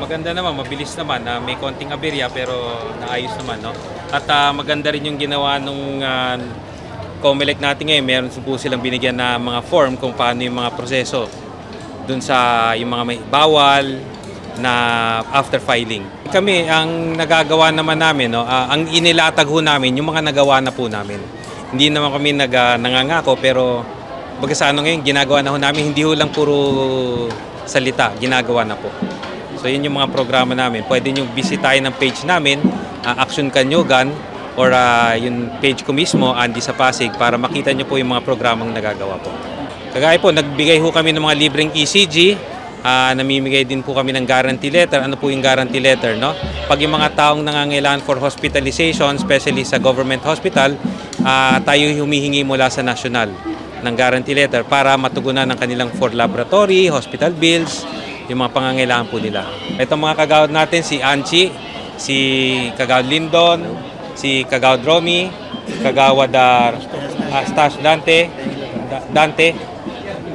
Maganda naman, mabilis naman, may konting aberya pero naayos naman, no? At maganda rin yung ginawa nung COMELEC natin ngayon. Meron po silang binigyan na mga form kung paano yung mga proseso dun sa yung mga may bawal na after filing. Kami, ang nagagawa naman namin, no, ang inilatag ho namin, yung mga nagawa na po namin. Hindi naman kami nangangako pero baga sa ano ngayon, ginagawa na ho namin, hindi ho lang puro salita, ginagawa na po. So yun yung mga programa namin. Pwede nyo bisitahin ng page namin, Action Kanyogan, or yung page ko mismo, Andy sa Pasig, para makita nyo po yung mga programang nagagawa po. Kagaya po, nagbigay ho kami ng mga libreng ECG, namimigay din po kami ng guarantee letter. Ano po yung guarantee letter, no? Pag yung mga taong nangangailangan for hospitalization, especially sa government hospital, tayo humihingi mula sa national ng guarantee letter para matugunan ng kanilang for laboratory, hospital bills, yung mga pangangailangan po nila. Itong mga kagawad natin, si Anchi, si Kagawad Lindon, si Kagawad Romy, Kagawad Stash Dante,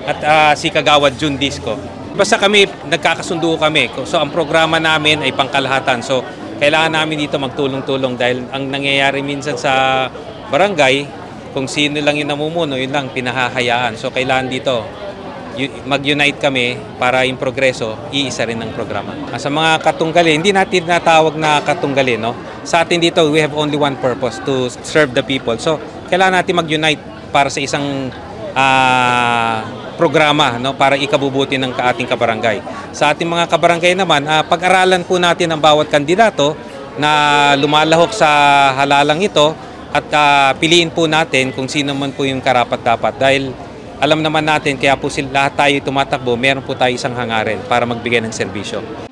at si Kagawad June Disco. Basta kami, nagkakasundo kami. So ang programa namin ay pangkalahatan. So kailangan namin dito magtulong-tulong dahil ang nangyayari minsan sa barangay, kung sino lang yung namumuno, yun lang pinahahayaan. So kailangan dito mag-unite kami para yung progreso, iisa rin ng programa. Sa mga katunggali, hindi natin natawag na katunggali, no? Sa atin dito, we have only one purpose, to serve the people. So, kailangan natin mag-unite para sa isang programa, no? Para ikabubuti ng ating kabarangay. Sa ating mga kabarangay naman, pag-aralan po natin ang bawat kandidato na lumalahok sa halalang ito at piliin po natin kung sino man po yung karapat-dapat. Dahil alam naman natin, kaya po lahat tayo tumatakbo, meron po tayo isang hangarin para magbigay ng serbisyo.